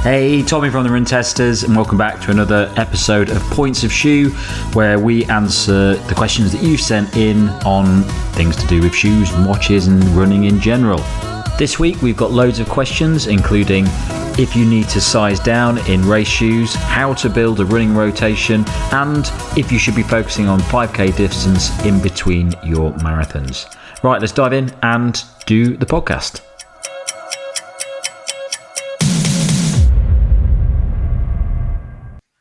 Hey, Tommy from the Run Testers, and welcome back to another episode of Points of Shoe, where we answer the questions that you've sent in on things to do with shoes and watches and running in general. This week we've got loads of questions, including if you need to size down in race shoes, how to build a running rotation, and if you should be focusing on 5k distance in between your marathons. Right, let's dive in and do the podcast.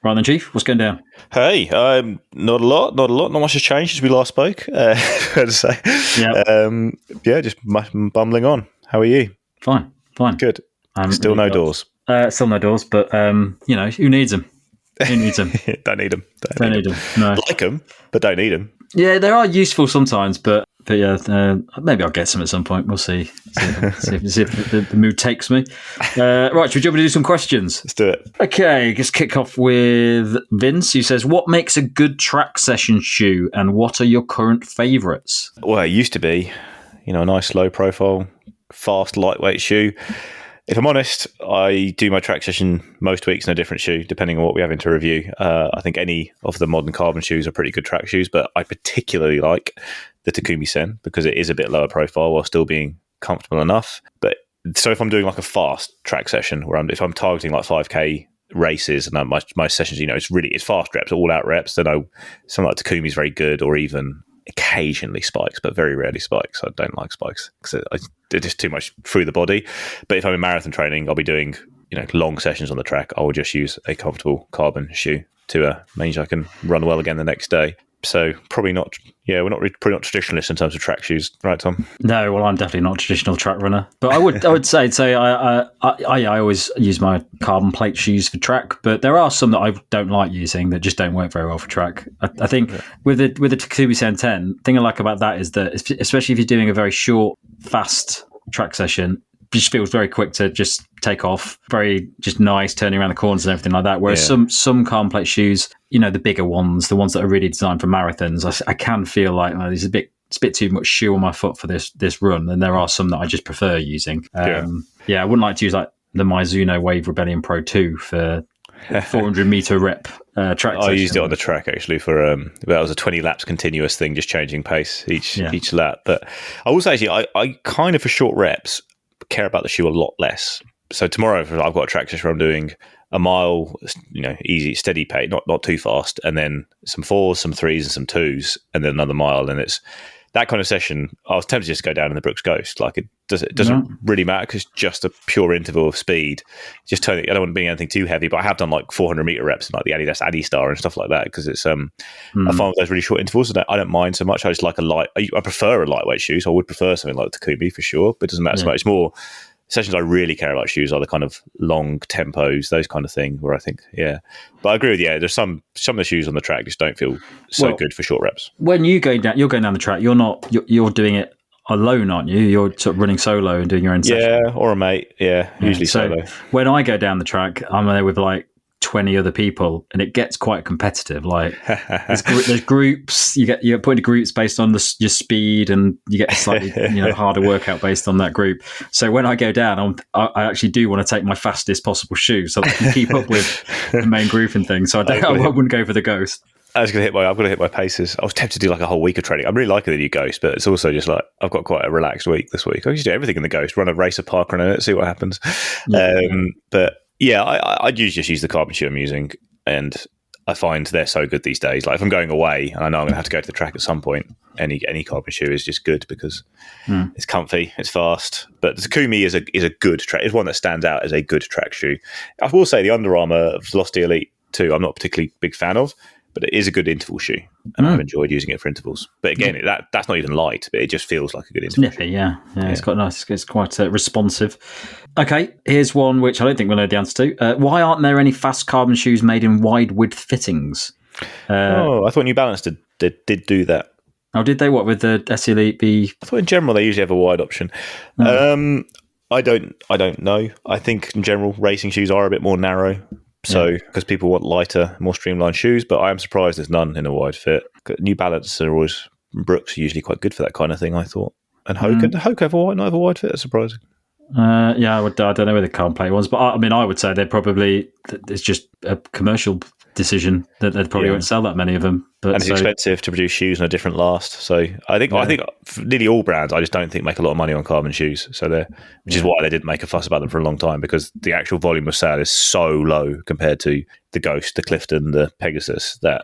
Right then, Chief, what's going down? Hey, not a lot. Not much has changed since we last spoke. Fair to say. Just bumbling on. How are you? Fine. Good. Still no doors. Still no doors, but who needs them? Who needs them? Don't need them. Don't need them. No. Like them, but don't need them. Yeah, they are useful sometimes, but yeah, maybe I'll get some at some point. We'll see. See if the mood takes me. Right, should we jump into do some questions? Let's do it. Okay, just kick off with Vince, who says, what makes a good track session shoe and what are your current favourites? Well, it used to be, a nice low profile, fast, lightweight shoe. If I'm honest, I do my track session most weeks in a different shoe, depending on what we have into review. I think any of the modern carbon shoes are pretty good track shoes, but I particularly like the Takumi Sen because it is a bit lower profile while still being comfortable enough. But so if I'm doing like a fast track session, if I'm targeting like 5k races and my sessions, it's fast reps, all out reps, then something like Takumi is very good, or even occasionally spikes, but very rarely spikes. I don't like spikes because they're just too much through the body. But if I'm in marathon training, I'll be doing long sessions on the track. I will just use a comfortable carbon shoe to mean I can run well again the next day. So probably not. Yeah, we're probably not traditionalists in terms of track shoes, right, Tom? No, well, I'm definitely not a traditional track runner, but I would say I always use my carbon plate shoes for track, but there are some that I don't like using that just don't work very well for track. I think with the Takumi Sen 10, the thing I like about that is that especially if you're doing a very short, fast track session, just feels very quick to just take off, very just nice turning around the corners and everything like that. Whereas some carbon plate shoes, the bigger ones, the ones that are really designed for marathons, I can feel like it's a bit too much shoe on my foot for this run. And there are some that I just prefer using. I wouldn't like to use like the Mizuno Wave Rebellion Pro 2 for 400 meter rep track. I used it on the track actually for that was a 20 laps continuous thing, just changing pace each lap. But I also actually I kind of for short reps care about the shoe a lot less. So tomorrow I've got a track session where I'm doing a mile, easy, steady pace, not too fast, and then some 4s, some 3s, and some 2s, and then another mile. And it's that kind of session. I was tempted to just go down in the Brooks Ghost. Like it doesn't really matter because just a pure interval of speed. Just I don't want to be anything too heavy, but I have done like 400 meter reps in like the Adidas Adistar and stuff like that because it's I find with those really short intervals I don't mind so much. I just like I prefer a lightweight shoe, so I would prefer something like the Takumi for sure, but it doesn't matter so much. It's more sessions I really care about shoes are the kind of long tempos, those kind of things where I think, But I agree with you. There's some of the shoes on the track just don't feel so good for short reps. When you're going down the track, you're doing it alone, aren't you? You're sort of running solo and doing your own session. Yeah, or a mate. Yeah, usually solo. When I go down the track, I'm there with like 20 other people and it gets quite competitive. Like there's groups, you get put into groups based on your speed and you get a slightly harder workout based on that group. So when I go down, I actually do want to take my fastest possible shoe so that I can keep up with the main group and things. So I wouldn't go for the Ghost. I've got to hit my paces. I was tempted to do like a whole week of training. I'm really liking the new Ghost, but it's also just like I've got quite a relaxed week this week. I can just do everything in the Ghost, run a race of parkrun in it, see what happens. But yeah, I usually just use the carbon shoe I'm using, and I find they're so good these days. Like if I'm going away and I know I'm going to have to go to the track at some point, any carbon shoe is just good because it's comfy, it's fast. But the Takumi is a good track. It's one that stands out as a good track shoe. I will say the Under Armour Velocity Elite 2, I'm not a particularly big fan of, but it is a good interval shoe, and I've enjoyed using it for intervals. But again, that's not even light, but it just feels like a good interval. Snippy, yeah. It's quite nice. It's quite responsive. Okay, here's one which I don't think we'll know the answer to. Why aren't there any fast carbon shoes made in wide width fittings? I thought New Balance did do that. Oh, did they? What with the SE Elite B? I thought in general they usually have a wide option. I don't know. I think in general racing shoes are a bit more narrow. So, because people want lighter, more streamlined shoes, but I am surprised there's none in a wide fit. New Balance Brooks are usually quite good for that kind of thing, I thought. And Hoka, did Hoka not have a wide fit? That's surprising. Yeah, I don't know where the carbon plate was, but I would say it's just a commercial decision that they probably won't sell that many of them. But and it's expensive to produce shoes on a different last. So I think for nearly all brands, I just don't think make a lot of money on carbon shoes. So which is why they didn't make a fuss about them for a long time, because the actual volume of sale is so low compared to the Ghost, the Clifton, the Pegasus that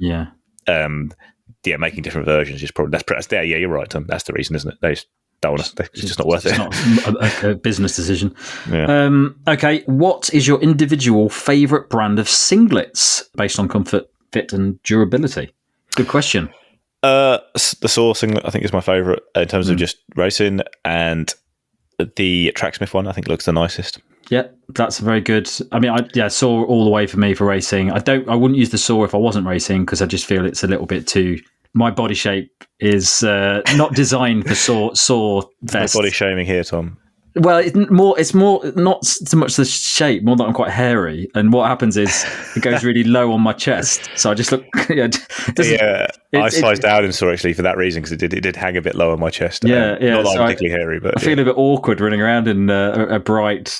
making different versions is probably you're right, Tom. That's the reason, isn't it? They just don't want to, it's just not worth it. It's not a business decision. Yeah. Okay, what is your individual favourite brand of singlets based on comfort, fit, and durability? Good question. The Soar singlet, I think, is my favourite in terms of just racing, and the Tracksmith one, I think, looks the nicest. Yeah, that's very good. I mean, Soar all the way for me for racing. I wouldn't use the Soar if I wasn't racing, because I just feel it's a little bit too. My body shape is not designed for Soar vests. No body shaming here, Tom. Well, it's more not so much the shape, more that I'm quite hairy, and what happens is it goes really low on my chest, so I just look. I sized down in Soar actually for that reason, because it did hang a bit low on my chest. Yeah. Not that I'm particularly hairy, but I feel a bit awkward running around in a bright.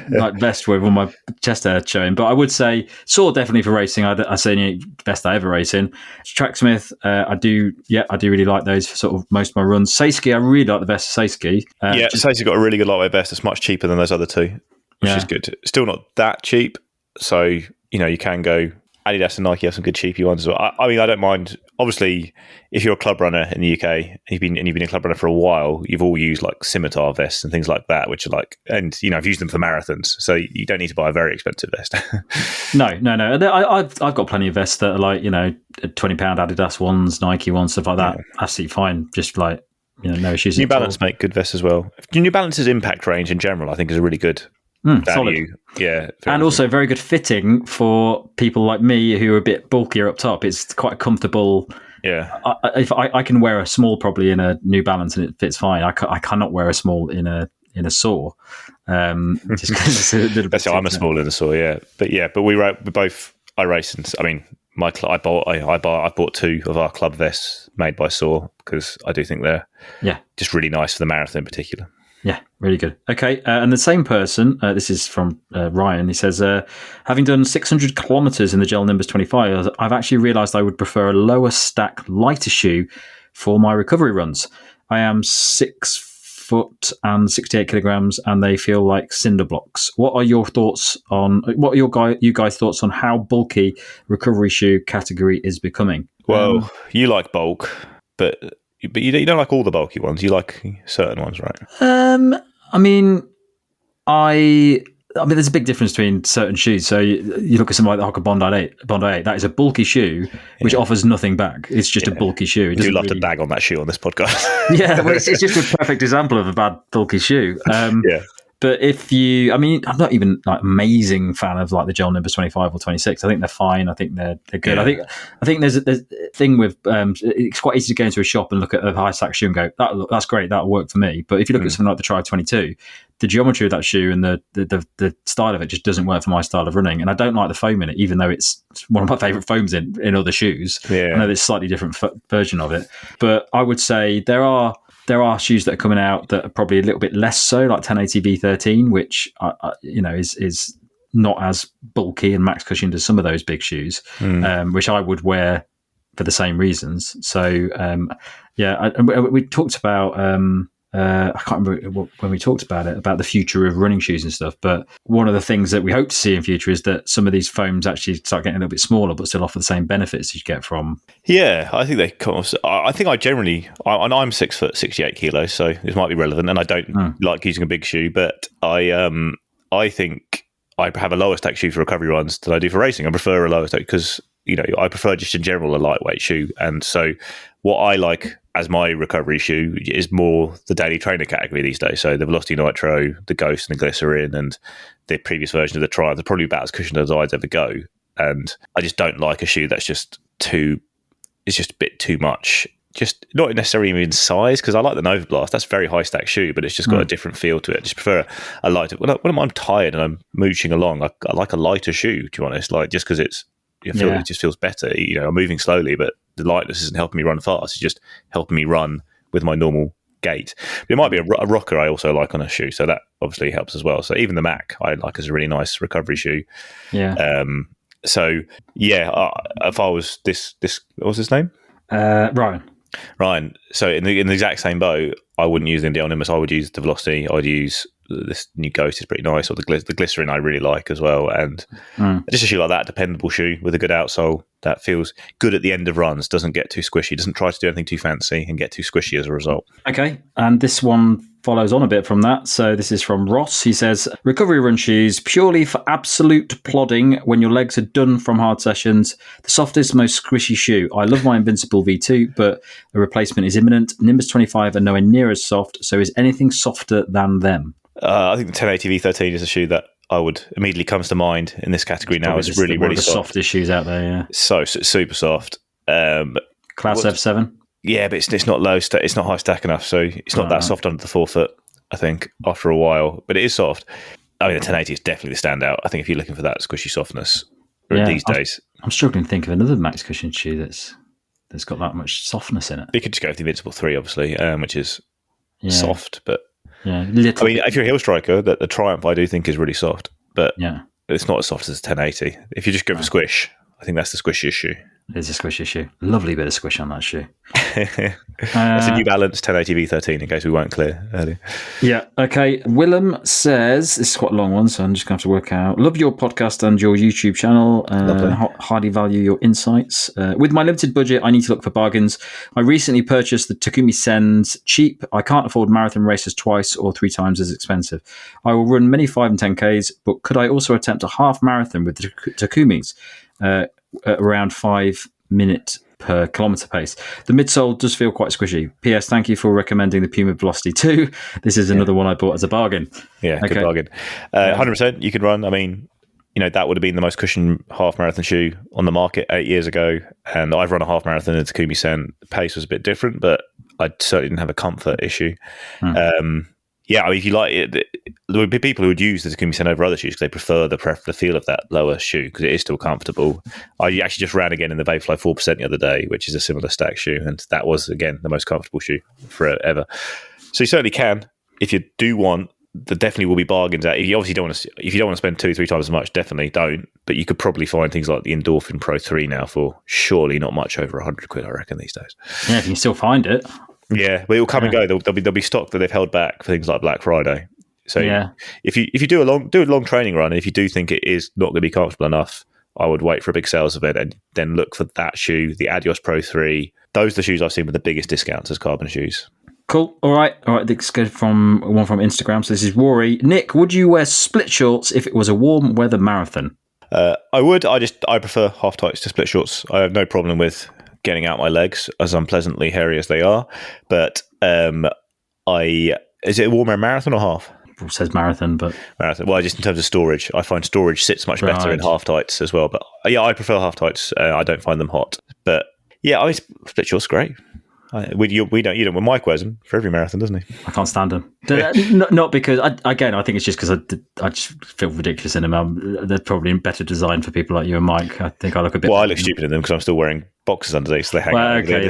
Like vest with all my chest hair showing, but I would say Soar definitely for racing. I say the best I ever race in. Tracksmith, I do really like those for sort of most of my runs. Seisky, I really like the vest of Seisky. Seisky got a really good lightweight vest. It's much cheaper than those other two, which is good. Still not that cheap, so you can go. Adidas and Nike have some good cheapy ones as well. I mean, I don't mind. Obviously, if you're a club runner in the UK and you've been a club runner for a while, you've all used like Scimitar vests and things like that, which are like, and I've used them for marathons, so you don't need to buy a very expensive vest. No. I've got plenty of vests that are like £20 Adidas ones, Nike ones, stuff like that. Absolutely fine. Just like no issues. New Balance make good vests as well. New Balance's impact range in general, I think, is a really good. Value. Solid. Yeah, and also very good fitting for people like me who are a bit bulkier up top. It's quite comfortable. Yeah, if I can wear a small probably in a New Balance and it fits fine. I cannot wear a small in a Soar. Just because it's a little bit. I'm a small in a Soar. Yeah, but we both. I race, and I mean, I bought two of our club vests made by Soar, because I do think they're just really nice for the marathon in particular. Yeah, really good. Okay, and the same person, this is from Ryan, he says, having done 600 kilometres in the Gel Nimbus 25, I've actually realised I would prefer a lower stack, lighter shoe for my recovery runs. I am 6 foot and 68 kilograms, and they feel like cinder blocks. What are your thoughts on, you guys' thoughts on how bulky recovery shoe category is becoming? Well, you like bulk, but you don't like all the bulky ones. You like certain ones, right? I mean, there's a big difference between certain shoes. So you look at something like the Hoka Bondi 8. That is a bulky shoe which offers nothing back. It's just a bulky shoe. You do love to bag on that shoe on this podcast. Well, it's just a perfect example of a bad bulky shoe. But I'm not even like amazing fan of like the Gel Nimbus 25 or 26. I think they're fine. I think they're good. Yeah. I think there's a thing with it's quite easy to go into a shop and look at a high stack shoe and go, that's great, that'll work for me. But if you look at something like the Tribe 22, the geometry of that shoe and the style of it just doesn't work for my style of running. And I don't like the foam in it, even though it's one of my favourite foams in other shoes. I know there's a slightly different version of it. But I would say there are shoes that are coming out that are probably a little bit less so, like 1080 V13, which is not as bulky and max cushioned as some of those big shoes, which I would wear for the same reasons. So we talked about. I can't remember when we talked about it, about the future of running shoes and stuff. But one of the things that we hope to see in future is that some of these foams actually start getting a little bit smaller, but still offer the same benefits you get from. Yeah, I think they come off. I think I'm 6 foot 68 kilos, so this might be relevant. And I don't like using a big shoe, but I think I have a lower stack shoe for recovery runs than I do for racing. I prefer a lower stack because I prefer just in general a lightweight shoe, and so what I like as my recovery shoe is more the daily trainer category these days. So the Velocity Nitro, the Ghost and the Glycerin, and the previous version of the Triumph, they're probably about as cushioned as I'd ever go. And I just don't like a shoe that's it's just a bit too much. Just not necessarily even in size, because I like the Nova Blast. That's a very high stack shoe, but it's just got a different feel to it. I just prefer a lighter. When I'm tired and I'm mooching along, I like a lighter shoe, to be honest. Like, just because it just feels better. I'm moving slowly, but the lightness isn't helping me run fast. It's just helping me run with my normal gait. But it might be a rocker I also like on a shoe, so that obviously helps as well. So even the Mac I like as a really nice recovery shoe. Yeah. So yeah, if I was this, what was his name? Ryan. So in the exact same boat, I wouldn't use the Indianapolis. I would use the Velocity. I'd use this new Ghost is pretty nice, or the Glycerin I really like as well. And just a shoe like that, dependable shoe with a good outsole that feels good at the end of runs, doesn't get too squishy, doesn't try to do anything too fancy and get too squishy as a result. Okay, and this one follows on a bit from that. So this is from Ross. He says, recovery run shoes purely for absolute plodding when your legs are done from hard sessions. The softest, most squishy shoe. I love my Invincible V2, but a replacement is imminent. Nimbus 25 are nowhere near as soft, so is anything softer than them? I think the 1080 V13 is a shoe that I would immediately comes to mind in this category now. It's really, really soft. Softest shoes out there, yeah. So super soft. Class F7? Yeah, but it's not low. It's not high stack enough, so it's not that soft under the forefoot, I think, after a while. But it is soft. I mean, the 1080 is definitely the standout. I think if you're looking for that squishy softness these days. I'm struggling to think of another Max Cushion shoe that's got that much softness in it. You could just go with the Invincible 3, obviously, which is soft, but... Yeah, I mean, if you're a heel striker, the Triumph I do think is really soft, but it's not as soft as the 1080. If you just go for squish, I think that's the squishiest shoe. It is a squishy shoe. Lovely bit of squish on that shoe. It's a New Balance 1080 V13 in case we weren't clear earlier. Yeah, okay. Willem says, this is quite a long one, so I'm just going to have to work out. Love your podcast and your YouTube channel. Highly value your insights. With my limited budget, I need to look for bargains. I recently purchased the Takumi Sens cheap. I can't afford marathon races twice or 3 times as expensive. I will run many 5 and 10Ks, but could I also attempt a half marathon with the Takumis? Around 5 minutes per kilometre pace. The midsole does feel quite squishy. P.S. Thank you for recommending the Puma Velocity 2. This is another one I bought as a bargain. Yeah, good bargain. 100% you could run. I mean, that would have been the most cushioned half marathon shoe on the market 8 years ago. And I've run a half marathon in Takumi Sen. The pace was a bit different, but I certainly didn't have a comfort issue. Yeah, I mean, if you like it, there would be people who would use the Takumi Sen over other shoes because they prefer the feel of that lower shoe because it is still comfortable. I actually just ran again in the Vaporfly 4% the other day, which is a similar stack shoe, and that was, again, the most comfortable shoe forever. So you certainly can. If you do want, there definitely will be bargains out. If you obviously don't want to spend 2-3 times as much, definitely don't. But you could probably find things like the Endorphin Pro 3 now for surely not much over £100, I reckon, these days. Yeah, if you can still find it. Yeah, but it will come and go. There'll be stock that they've held back for things like Black Friday. So if you do a long training run, and if you do think it is not going to be comfortable enough, I would wait for a big sales event and then look for that shoe, the Adios Pro 3. Those are the shoes I've seen with the biggest discounts as carbon shoes. Cool. All right. This goes from one from Instagram. So this is Rory. Nick, would you wear split shorts if it was a warm weather marathon? I would. I prefer half tights to split shorts. I have no problem with getting out my legs, as unpleasantly hairy as they are. But is it a warm marathon or half? It says marathon, but marathon. Well, just in terms of storage, I find storage sits much better in half tights as well. But I prefer half tights. I don't find them hot. But I mean, split shorts great. You don't. Well, Mike wears them for every marathon, doesn't he? I can't stand them. Not because I think it's just because I just feel ridiculous in them. They're probably better designed for people like you and Mike. I think I look a bit. Well, I look stupid in them because I'm still wearing boxers underneath, so they hang out. Okay,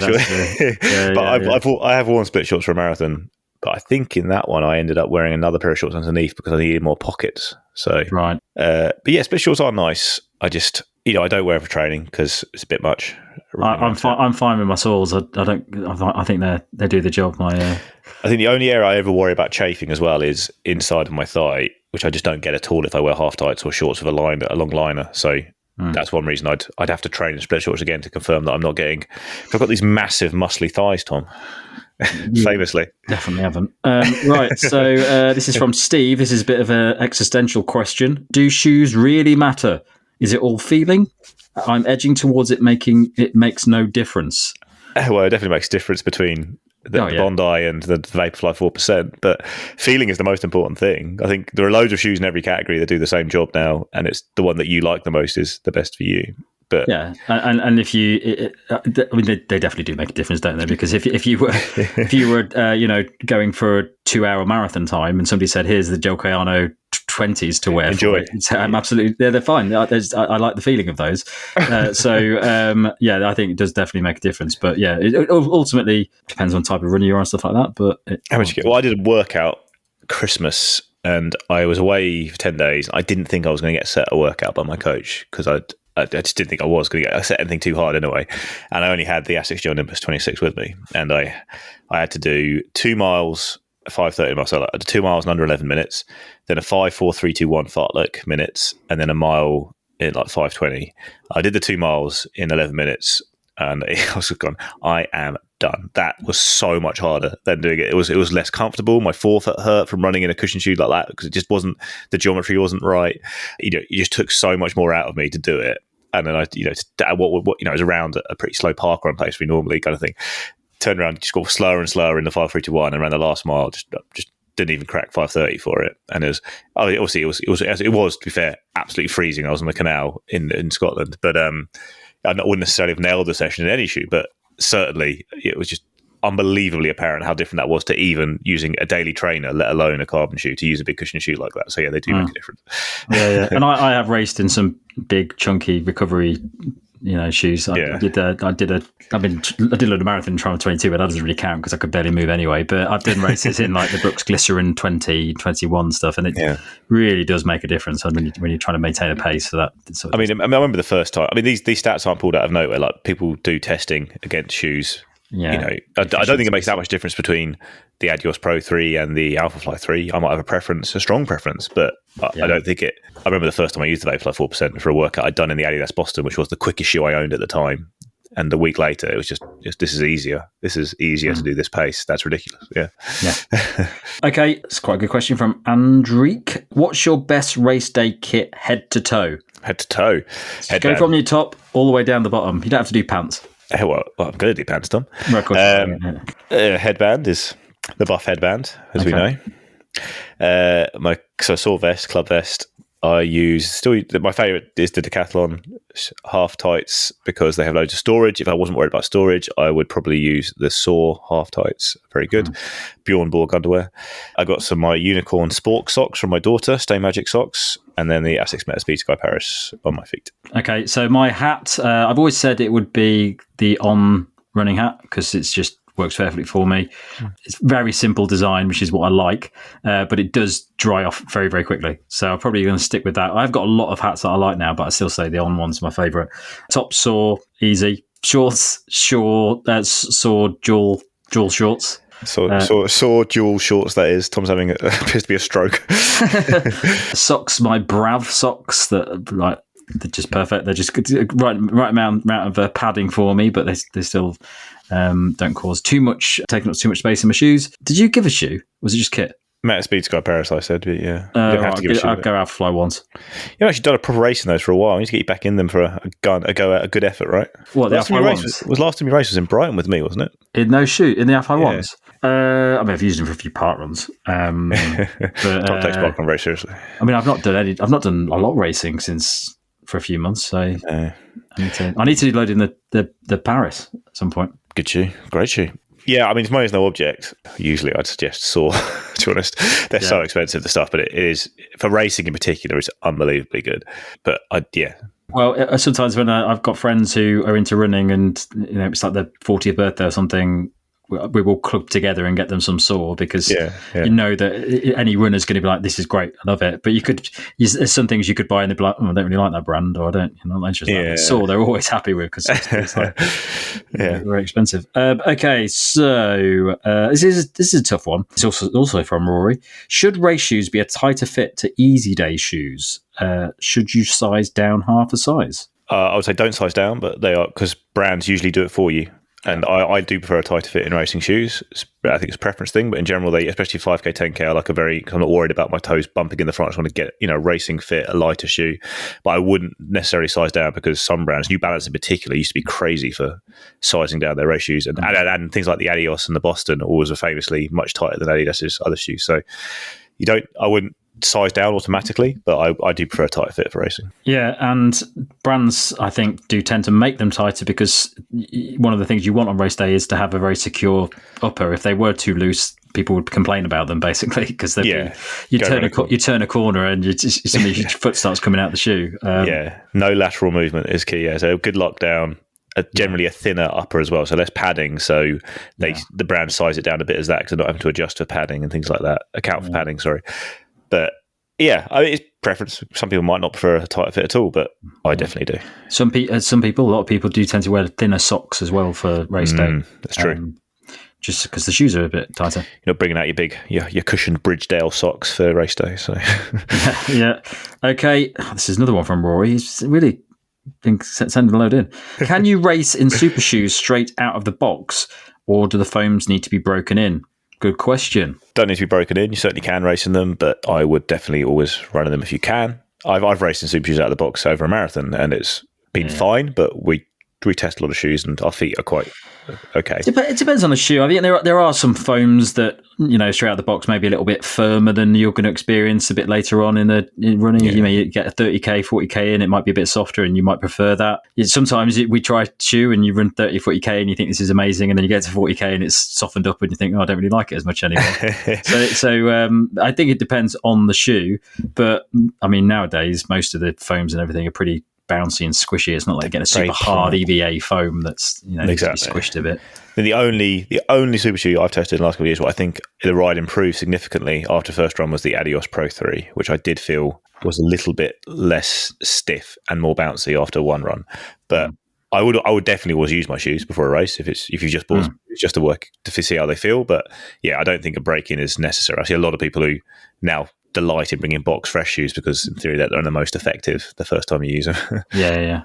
I have worn split shorts for a marathon, but I think in that one I ended up wearing another pair of shorts underneath because I needed more pockets. So right. But yeah, split shorts are nice. I just I don't wear them for training because it's a bit much. I'm fine with my soles. I think they do the job. I think the only area I ever worry about chafing as well is inside of my thigh, which I just don't get at all if I wear half tights or shorts with a long liner. So that's one reason I'd have to train in split shorts again to confirm that I'm not getting. I've got these massive muscly thighs, Tom. Famously, definitely haven't. Right. So this is from Steve. This is a bit of an existential question. Do shoes really matter? Is it all feeling? I'm edging towards it makes no difference. Well, it definitely makes a difference between the Bondi and the Vaporfly 4%, but feeling is the most important thing. I think there are loads of shoes in every category that do the same job now, and it's the one that you like the most is the best for you. But yeah, and if you, I mean, they definitely do make a difference, don't they? Because if you were going for a 2-hour marathon time, and somebody said, "Here's the Joe Cayano 20s to wear," enjoy. I'm absolutely, they're fine. I like the feeling of those. Yeah, I think it does definitely make a difference. But yeah, it ultimately depends on the type of runner you are and stuff like that. But how much you get? Well, I did a workout Christmas, and I was away for 10 days. I didn't think I was going to get set a workout by my coach because I just didn't think I was going to set anything too hard anyway. And I only had the ASICS Gel Olympus 26 with me. And I had to do 2 miles, 5:30 miles. So I did 2 miles in under 11 minutes, then a 5, 4, 3, 2, 1 fartlek minutes, and then a mile in like 5:20. I did the 2 miles in 11 minutes, and I was gone, I am done. That was so much harder than doing it. It was less comfortable. My forefoot hurt from running in a cushion shoe like that because it just wasn't, the geometry wasn't right. It just took so much more out of me to do it. And then I, it was around a pretty slow park run pace we normally kind of thing. Turned around, just got slower and slower in the 5, 3, 2, 1, and around the last mile, just didn't even crack 5:30 for it. And it was to be fair, absolutely freezing. I was on the canal in Scotland, but I wouldn't necessarily have nailed the session in any shoe, but certainly it was just unbelievably apparent how different that was to even using a daily trainer, let alone a carbon shoe, to use a big cushion shoe like that. So yeah, they do make a difference. Yeah. And I have raced in some big chunky recovery shoes. I did a load of marathon trying 22, but that doesn't really count because I could barely move anyway. But I've done races in like the Brooks Glycerin 20, 21 stuff, and it really does make a difference when you're trying to maintain a pace for that. I remember the first time. I mean, these stats aren't pulled out of nowhere. Like, people do testing against shoes. Yeah, I don't think it makes that much difference between the Adios Pro 3 and the Alphafly 3. I might have a strong preference, but I don't think it. I remember the first time I used the Vaporfly 4% for a workout I'd done in the Adidas Boston, which was the quickest shoe I owned at the time. And the week later, it was just this is easier. This is easier to do this pace. That's ridiculous. Yeah. Okay, it's quite a good question from Andrique. What's your best race day kit head to toe? Head to toe. Go from your top all the way down the bottom. You don't have to do pants. Well, I'm going to do pants, Tom. Headband is the Buff headband, as we know. My saw vest, club vest. I use my favourite is the Decathlon half tights because they have loads of storage. If I wasn't worried about storage, I would probably use the Saw half tights. Very good. Bjorn Borg underwear. I got my Unicorn Spork socks from my daughter, Stay Magic socks, and then the Asics Meta Speed Sky Paris on my feet. Okay, so my hat, I've always said it would be the On running hat because it's just works perfectly for me. It's very simple design, which is what I like, but it does dry off very, very quickly. So I'm probably going to stick with that. I've got a lot of hats that I like now, but I still say the On one's my favourite. Top Saw, easy. Shorts, Saw dual shorts. Saw dual shorts, that is. Tom's having appears to be a stroke. Socks, my Brav socks that they're just perfect. They're just right amount of padding for me, but they still don't cause taking up too much space in my shoes. Did you give a shoe? Was it just kit? Meta Speed Sky Paris, I said, but yeah. I'll go Alphafly once. You've actually done a proper race in those for a while. I need to get you back in them for a good effort, right? What, the Alphafly ones? Last time you raced was in Brighton with me, wasn't it? In the Alphafly ones? I've used them for a few park runs. Tom takes park run very seriously. I mean, I've not done a lot of racing for a few months, so I need to load in the Paris at some point. Good shoe, great shoe. Yeah, I mean, if money is no object, usually I'd suggest Saw. To be honest, they're so expensive, the stuff, but it is for racing in particular. It's unbelievably good. But well, sometimes when I've got friends who are into running, and it's like their 40th birthday or something, we will club together and get them some Saw because you know that any runner's going to be like, this is great, I love it. But there's some things you could buy and they'd be like, I don't really like that brand, or I'm not interested in that. Saw, they're always happy with because it's like very expensive. Okay, so this is a tough one. It's also from Rory. Should race shoes be a tighter fit to easy day shoes? Should you size down half a size? I would say don't size down, but they are, because brands usually do it for you. And I do prefer a tighter fit in racing shoes. I think it's a preference thing, but in general, they, especially 5K, 10K, I'm not worried about my toes bumping in the front. I just want to get, racing fit, a lighter shoe. But I wouldn't necessarily size down because some brands, New Balance in particular, used to be crazy for sizing down their race shoes. And things like the Adios and the Boston always were famously much tighter than Adidas's other shoes. So I wouldn't size down automatically, but I do prefer a tight fit for racing. Yeah, and brands, I think, do tend to make them tighter because one of the things you want on race day is to have a very secure upper. If they were too loose, people would complain about them, basically, because you turn a corner and suddenly your foot starts coming out the shoe. No lateral movement is key. Yeah, so good lockdown. Generally a thinner upper as well, so less padding. So the brand size it down a bit as that because they're not having to adjust for padding and things like that. Account for padding, sorry. But yeah, it's preference. Some people might not prefer a tighter fit at all, but I definitely do. Some people, a lot of people do tend to wear thinner socks as well for race day. That's true. Just because the shoes are a bit tighter. You're not bringing out your cushioned Bridgedale socks for race day. So yeah. Okay, this is another one from Rory. He's really been sending a load in. Can you race in super shoes straight out of the box, or do the foams need to be broken in? Good question. Don't need to be broken in. You certainly can race in them, but I would definitely always run in them if you can. I've raced in super shoes out of the box over a marathon, and it's been fine. But we test a lot of shoes, and our feet are quite okay. It depends on the shoe. I think there are some foams that, straight out of the box maybe a little bit firmer than you're going to experience a bit later on in running. You may get a 30k, 40k in, it might be a bit softer, and you might prefer that. Sometimes we try a shoe and you run 30, 40k and you think this is amazing, and then you get to 40k and it's softened up and you think, I don't really like it as much anymore. so I think it depends on the shoe, but I mean nowadays most of the foams and everything are pretty bouncy and squishy. It's not like getting a super hard EVA foam that's exactly squished a bit. The only super shoe I've tested in the last couple of years, what I think the ride improved significantly after first run was the Adios Pro 3, which I did feel was a little bit less stiff and more bouncy after one run. But I would definitely always use my shoes before a race if you just bought it's just to work to see how they feel. But yeah, I don't think a break-in is necessary. I see a lot of people who now delight in bringing box fresh shoes because in theory they're the most effective the first time you use them. Yeah.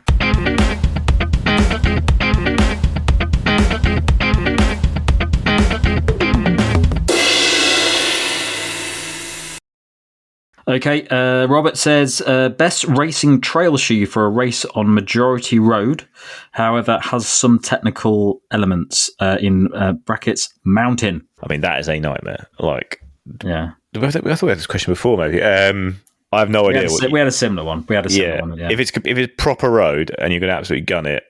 Okay, Robert says, best racing trail shoe for a race on majority road, however, has some technical elements in brackets mountain. I mean, that is a nightmare. Yeah. I thought we had this question before, maybe. I have no idea. We had a similar one. Yeah. If it's proper road and you're going to absolutely gun it,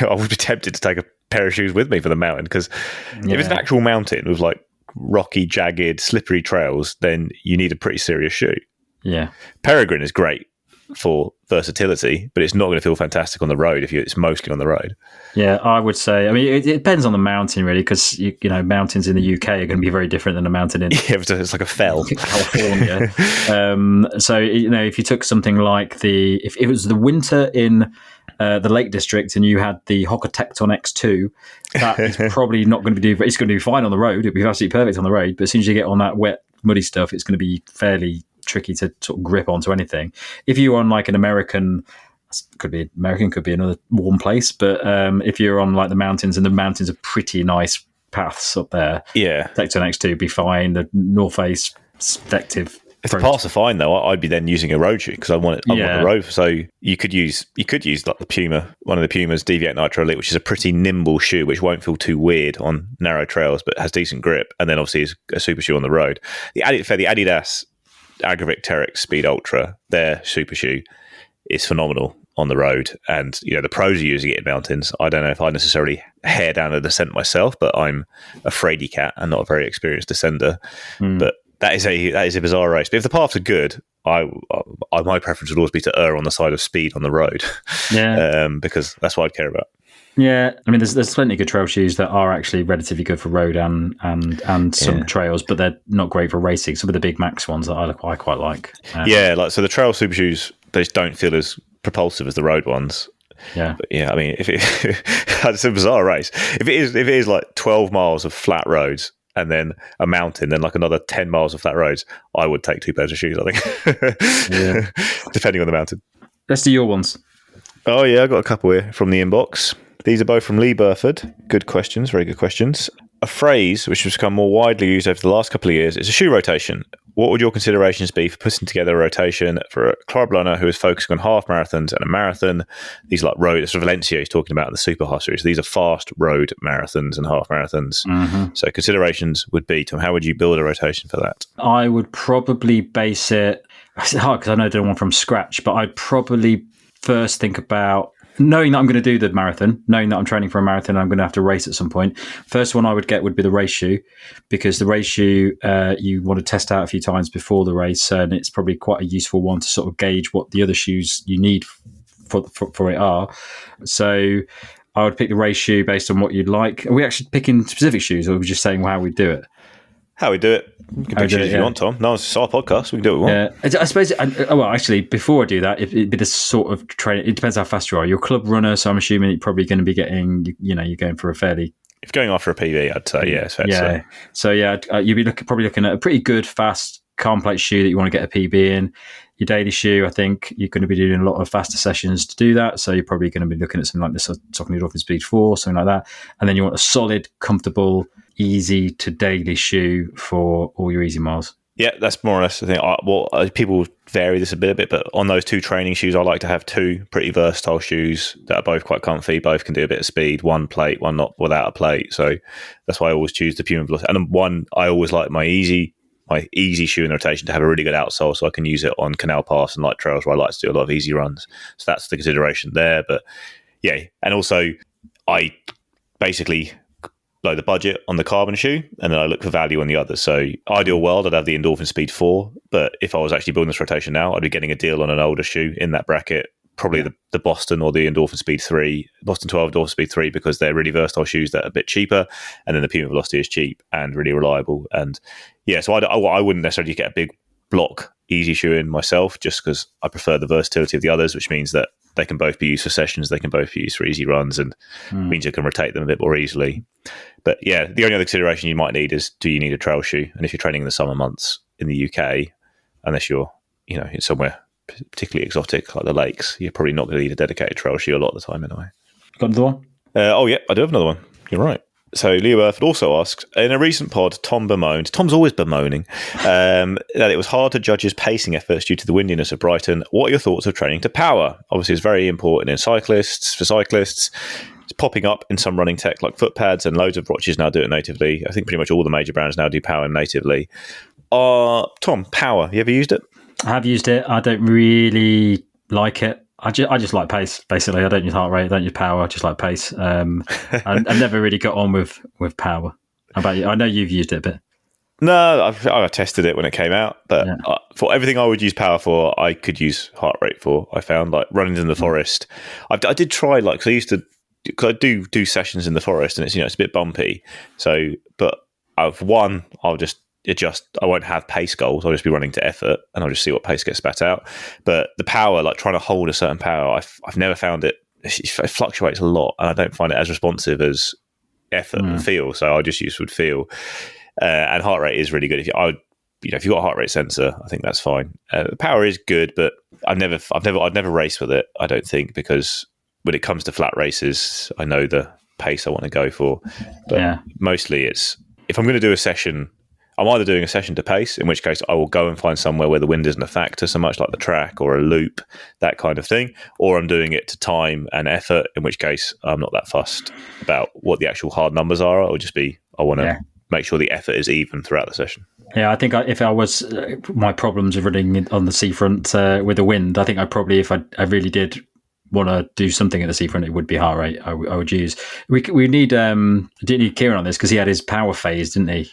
I would be tempted to take a pair of shoes with me for the mountain because if it's an actual mountain with rocky, jagged, slippery trails, then you need a pretty serious shoe. Yeah. Peregrine is great for versatility, but it's not going to feel fantastic on the road if it's mostly on the road. Yeah, I would say. I mean, it depends on the mountain, really, because mountains in the UK are going to be very different than a mountain in it's like a fell California. So if you took something like if it was the winter in the Lake District and you had the Hoka Tecton X2, that is probably not going to be. It's going to be fine on the road. It'll be absolutely perfect on the road. But as soon as you get on that wet, muddy stuff, it's going to be fairly tricky to sort of grip onto anything. If you're on an American, could be another warm place, but if you're on the mountains, and the mountains are pretty nice paths up there, Tecton X2 would be fine. The North Face Stective. If the paths are fine though, I'd be then using a road shoe because I want the road. So you could use the Puma, one of the Pumas, Deviate Nitro Elite, which is a pretty nimble shoe, which won't feel too weird on narrow trails, but has decent grip. And then obviously is a super shoe on the road. The Adidas Agravic Terex Speed Ultra, their super shoe, is phenomenal on the road. And the pros are using it in mountains. I don't know if I necessarily hair down a descent myself, but I'm a fraidy cat and not a very experienced descender. But that is a bizarre race. But if the paths are good, my preference would always be to err on the side of speed on the road. Yeah, because that's what I'd care about. Yeah, I mean, there's plenty of good trail shoes that are actually relatively good for road and some trails, but they're not great for racing. Some of the Big Max ones that I quite like. So the trail super shoes, they just don't feel as propulsive as the road ones. Yeah, but I mean, if it's a bizarre race. If it is 12 miles of flat roads and then a mountain, then another 10 miles of flat roads, I would take two pairs of shoes, I think. Depending on the mountain. Let's do your ones. Oh yeah, I got a couple here from the inbox. These are both from Lee Burford. Good questions, very good questions. a phrase which has become more widely used over the last couple of years is a shoe rotation. What would your considerations be for putting together a rotation for a club runner who is focusing on half marathons and a marathon? These like road, sort of Valencia he's talking about in the Super Half Series. These are fast road marathons and half marathons. Mm-hmm. So considerations would be, Tom, how would you build a rotation for that? I would probably base it, it's hard because I know I don't want from scratch, but I'd probably first think about, knowing that I'm going to do the marathon, knowing that I'm training for a marathon and I'm going to have to race at some point, first one I would get would be the race shoe, because the race shoe you want to test out a few times before the race, and it's probably quite a useful one to sort of gauge what the other shoes you need for it are. So I would pick the race shoe based on what you'd like. Are we actually picking specific shoes, or are we just saying how we do it? How we do it. You can pick shoes if you want, Tom. No, it's our podcast. We can do what we want. I suppose, well, actually, before I do that, it'd be the sort of training. It depends how fast you are. You're a club runner, so I'm assuming you're probably going to be getting, you're going for a fairly... If you're going after a PB, I'd say, yeah, it's fair to say. So, you'd be probably looking at a pretty good, fast carbon plate shoe that you want to get a PB in. Your daily shoe, I think you're going to be doing a lot of faster sessions to do that. So you're probably going to be looking at something like this, Saucony Dolphin Speed 4, something like that. And then you want a solid, comfortable, easy to daily shoe for all your easy miles. Yeah, that's more or less the thing. People vary this a bit, but on those two training shoes, I like to have two pretty versatile shoes that are both quite comfy, both can do a bit of speed, one plate, one not without a plate. So that's why I always choose the Puma Velocity. And one, I always like my easy shoe in the rotation to have a really good outsole, so I can use it on canal paths and light trails where I like to do a lot of easy runs. So that's the consideration there. But yeah, and also I basically blow the budget on the carbon shoe, and then I look for value on the others. So ideal world, I'd have the Endorphin Speed 4, but if I was actually building this rotation now, I'd be getting a deal on an older shoe in that bracket, probably the Boston or the Endorphin Speed 3, Boston 12, Endorphin Speed 3, because they're really versatile shoes that are a bit cheaper, and then the Puma Velocity is cheap and really reliable. And yeah, so I wouldn't necessarily get a big block easy shoe in myself, just because I prefer the versatility of the others, which means that they can both be used for sessions, they can both be used for easy runs, and means you can rotate them a bit more easily. But yeah, the only other consideration you might need is, do you need a trail shoe? And if you're training in the summer months in the UK, unless you're, in somewhere particularly exotic like the lakes, you're probably not going to need a dedicated trail shoe a lot of the time anyway. Got another one? Yeah, I do have another one. You're right. So Leo Burford also asks, in a recent pod, Tom's always bemoaning, that it was hard to judge his pacing efforts due to the windiness of Brighton. What are your thoughts of training to power? Obviously, it's very important for cyclists. It's popping up in some running tech like foot pads, and loads of watches now do it natively. I think pretty much all the major brands now do power natively. Tom, power, you ever used it? I have used it. I don't really like it. I just like pace, basically. I don't use heart rate, I don't use power, I just like pace. I never really got on with power. How about you? I know you've used it a bit. No, I tested it when it came out, but for everything I would use power for, I could use heart rate for. I found like running in the forest. I did try, like, because I do sessions in the forest, and it's it's a bit bumpy. So, but I'll just adjust. I won't have pace goals. I'll just be running to effort, and I'll just see what pace gets spat out. But the power, like trying to hold a certain power, I've never found it. It fluctuates a lot, and I don't find it as responsive as effort and feel. So I just use with feel. And heart rate is really good. If you've got a heart rate sensor, I think that's fine. Power is good, but I've never raced with it. I don't think, because when it comes to flat races, I know the pace I want to go for. But mostly it's, if I'm going to do a session, I'm either doing a session to pace, in which case I will go and find somewhere where the wind isn't a factor so much, like the track or a loop, that kind of thing, or I'm doing it to time and effort, in which case I'm not that fussed about what the actual hard numbers are. It'll just be, I want to make sure the effort is even throughout the session. Yeah, I think if I was, my problems of running on the seafront with the wind, I think I probably, if I really did want to do something at the seafront, it would be heart rate. I would use. We didn't need Kieran on this because he had his power phase, didn't he?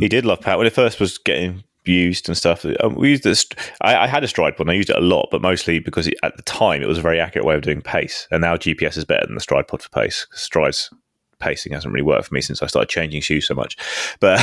He did love power when it first was getting used and stuff. We used this. I had a stride pod and I used it a lot, but mostly because at the time it was a very accurate way of doing pace. And now GPS is better than the stride pod for pace. Stride's pacing hasn't really worked for me since I started changing shoes so much. But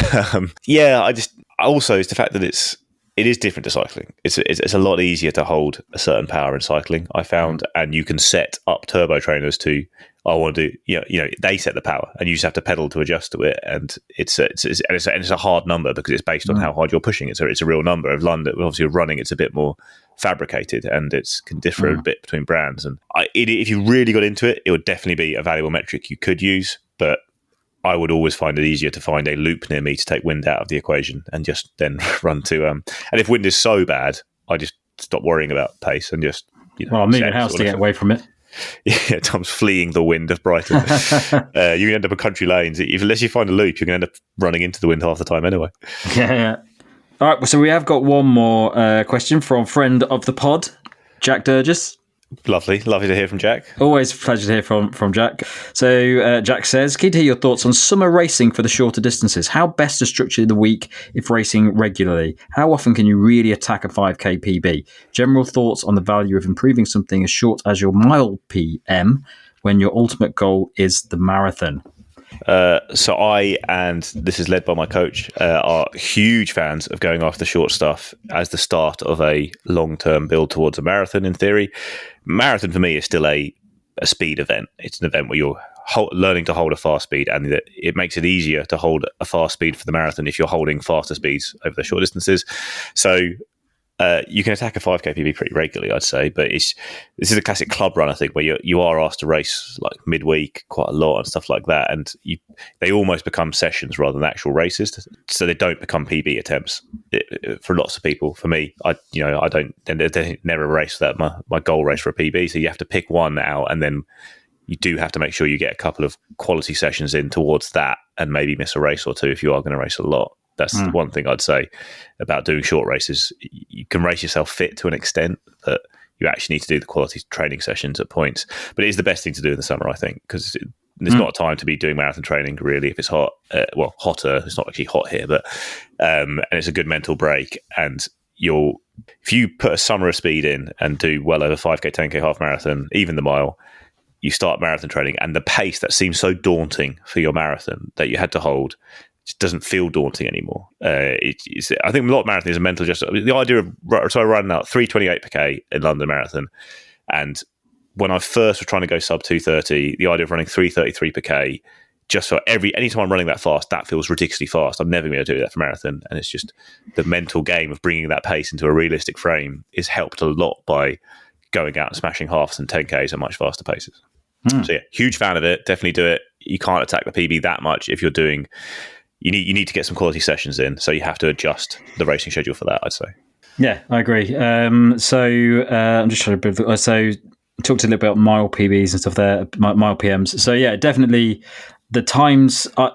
also it's the fact that it is different to cycling. It's a lot easier to hold a certain power in cycling, I found, and you can set up turbo trainers to, I want to do, they set the power, and you just have to pedal to adjust to it, and it's a hard number because it's based on how hard you're pushing it. So it's a real number. Of London, obviously, running, it's a bit more fabricated, and it can differ a bit between brands. And if you really got into it, it would definitely be a valuable metric you could use, but I would always find it easier to find a loop near me to take wind out of the equation and just then run to. And if wind is so bad, I just stop worrying about pace and just. I'm moving house to get away from it. Yeah, Tom's fleeing the wind of Brighton. You can end up in country lanes. Unless you find a loop, you're going to end up running into the wind half the time anyway. Yeah. All right, so we have got one more question from friend of the pod, Jack Durgis. Lovely to hear from Jack. Always a pleasure to hear from Jack. So Jack says, keen to hear your thoughts on summer racing for the shorter distances. How best to structure the week if racing regularly? How often can you really attack a 5k PB? General thoughts on the value of improving something as short as your mile PM when your ultimate goal is the marathon. So I, and this is led by my coach, are huge fans of going after short stuff as the start of a long-term build towards a marathon. In theory, marathon for me is still a speed event. It's an event where you're learning to hold a fast speed, and it makes it easier to hold a fast speed for the marathon if you're holding faster speeds over the short distances. So you can attack a 5k PB pretty regularly, I'd say, but this is a classic club run, I think, where you are asked to race like midweek quite a lot and stuff like that, and they almost become sessions rather than actual races, so they don't become PB attempts for lots of people. For me, I don't never race that my goal race for a PB, so you have to pick one out, and then you do have to make sure you get a couple of quality sessions in towards that, and maybe miss a race or two if you are going to race a lot. That's the one thing I'd say about doing short races. You can race yourself fit to an extent, but you actually need to do the quality training sessions at points. But it is the best thing to do in the summer, I think, because there's not a time to be doing marathon training, really, if it's hot. Hotter. It's not actually hot here, but and it's a good mental break. And if you put a summer of speed in and do well over 5k, 10k half marathon, even the mile, you start marathon training, and the pace that seems so daunting for your marathon that you had to hold just doesn't feel daunting anymore. I think a lot of marathon is a mental adjustment. The idea of running out 3:28 per k in London Marathon, and when I first was trying to go sub 2:30, the idea of running 3:33 per k, just for anytime I'm running that fast, that feels ridiculously fast. I'm never going to do that for marathon, and it's just the mental game of bringing that pace into a realistic frame is helped a lot by going out and smashing halves and 10ks at much faster paces. So yeah, huge fan of it. Definitely do it. You can't attack the PB that much if you're doing. You need to get some quality sessions in, so you have to adjust the racing schedule for that, I'd say. Yeah, I agree. I'm just trying to... So talked a little bit about mile PBs and stuff there, mile PMs. So yeah, definitely the times... I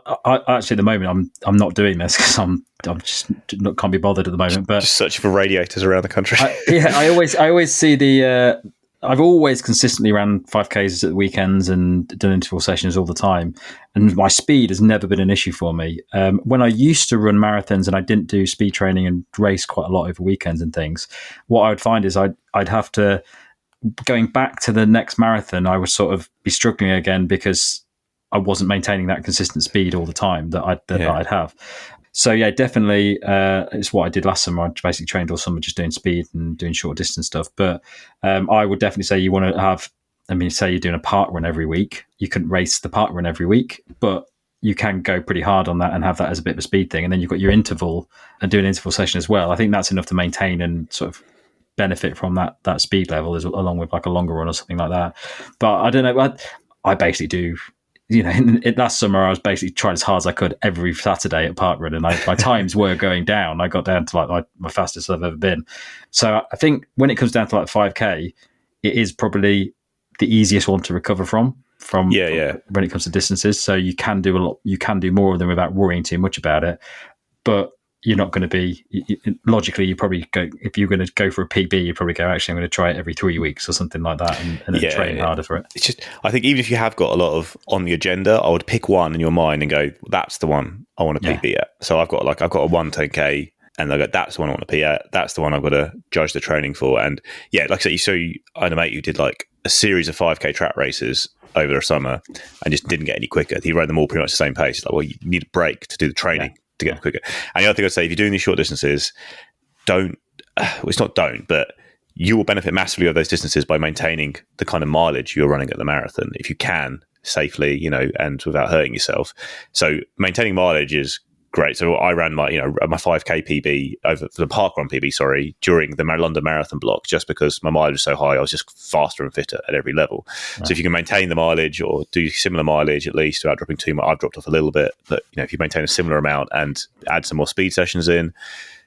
actually, at the moment, I'm not doing this because I'm just can't be bothered at the moment. But just searching for radiators around the country. I always see the... I've always consistently ran 5Ks at the weekends and done interval sessions all the time. And my speed has never been an issue for me. When I used to run marathons and I didn't do speed training and race quite a lot over weekends and things, what I would find is I'd have to, going back to the next marathon, I would sort of be struggling again because I wasn't maintaining that consistent speed all the time that I'd have. So yeah, definitely, it's what I did last summer. I basically trained all summer just doing speed and doing short distance stuff. But I would definitely say you want to have, say you're doing a park run every week. You couldn't race the park run every week, but you can go pretty hard on that and have that as a bit of a speed thing. And then you've got your interval and do an interval session as well. I think that's enough to maintain and sort of benefit from that speed level along with like a longer run or something like that. But I don't know. I basically do. Last summer I was basically trying as hard as I could every Saturday at parkrun, and my times were going down. I got down to like my fastest I've ever been. So I think when it comes down to like 5k, it is probably the easiest one to recover from when it comes to distances. So you can do a lot. You can do more of them without worrying too much about it. But you're not going to be logically. You probably go, if you're going to go for a PB, you probably go, actually, I'm going to try it every 3 weeks or something like that, and then train harder for it. It's just, I think even if you have got a lot of on the agenda, I would pick one in your mind and go, that's the one I want to PB at. So I've got a 110k, and I go, that's the one I want to PB at. That's the one I've got to judge the training for. And yeah, like I said, I had a mate who did like a series of 5k track races over the summer and just didn't get any quicker. He ran them all pretty much the same pace. Like, well, you need a break to do the training. To get quicker. And the other thing I'd say, if you're doing these short distances, but you will benefit massively of those distances by maintaining the kind of mileage you're running at the marathon, if you can, safely, and without hurting yourself. So maintaining mileage is great. So I ran my 5K PB over the parkrun PB, during the London Marathon block, just because my mileage was so high. I was just faster and fitter at every level. Right. So if you can maintain the mileage or do similar mileage at least without dropping too much, I've dropped off a little bit, but if you maintain a similar amount and add some more speed sessions in,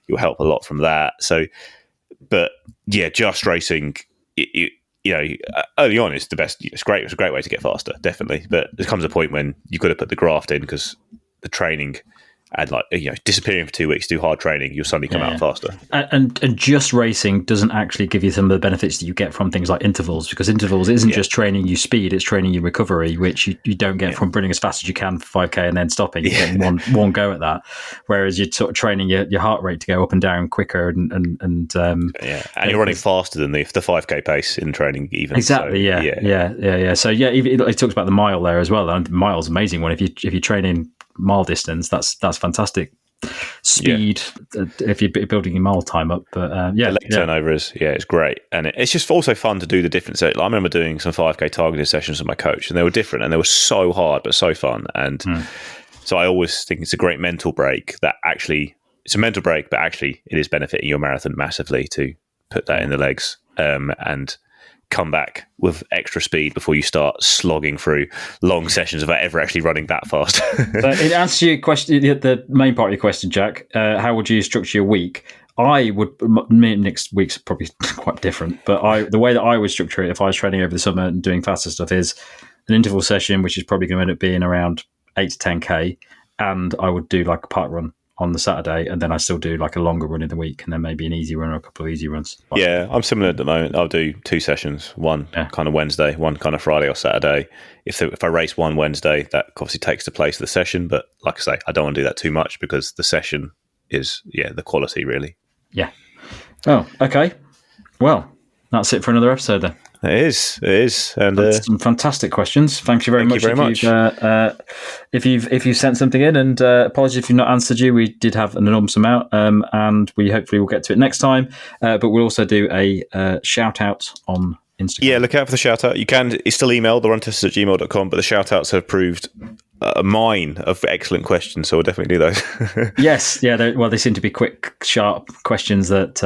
you'll help a lot from that. So, but yeah, just racing, early on is the best. It's great. It's a great way to get faster, definitely. But there comes a point when you've got to put the graft in, because the training and disappearing for 2 weeks, do hard training, you'll suddenly come out faster. And just racing doesn't actually give you some of the benefits that you get from things like intervals, because intervals isn't just training you speed, it's training you recovery, which you don't get from running as fast as you can for 5K and then stopping. You're getting one go at that. Whereas you're sort of training your heart rate to go up and down quicker and you're running faster than the 5K pace in training even. Exactly. So, So it talks about the mile there as well. And the mile's amazing one. If you're training mile distance, that's fantastic speed if you're building your mile time up. But the leg turnover is it's great, and it's just also fun to do the different. So I remember doing some 5K targeted sessions with my coach, and they were different, and they were so hard but so fun. And so I always think it's a great mental break. That actually, it's a mental break, but actually it is benefiting your marathon massively to put that in the legs and come back with extra speed before you start slogging through long sessions without ever actually running that fast. So in answer to your question, the main part of your question, Jack, how would you structure your week? Next week's probably quite different, but the way that I would structure it if I was training over the summer and doing faster stuff is an interval session, which is probably going to end up being around 8 to 10K, and I would do like a park run on the Saturday, and then I still do like a longer run in the week, and then maybe an easy run or a couple of easy runs. Yeah, I'm similar at the moment. I'll do 2 sessions, one kind of Wednesday, one kind of Friday or Saturday. If I race one Wednesday, that obviously takes the place of the session, but like I say, I don't want to do that too much, because the session is the quality really. Yeah. Oh, okay. Well, that's it for another episode then. It is, and some fantastic questions. Thank you very much. If you've sent something in, and apologies if you've not answered you. We did have an enormous amount, and we hopefully will get to it next time. But we'll also do a shout out on Instagram. Yeah, look out for the shout out. You can still email theruntesters@gmail.com, but the shout outs have proved a mine of excellent questions, so we'll definitely do those. Yes, they seem to be quick, sharp questions that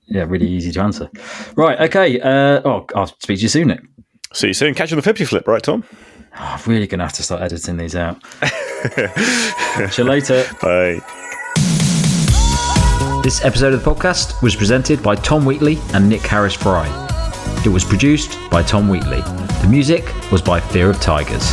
really easy to answer. Right, okay. I'll speak to you soon, Nick. See you soon. Catch you on the Flippy Flip, right, Tom? I'm really going to have to start editing these out. See you later. Bye. This episode of the podcast was presented by Tom Wheatley and Nick Harris-Fry. It was produced by Tom Wheatley. The music was by Fear of Tigers.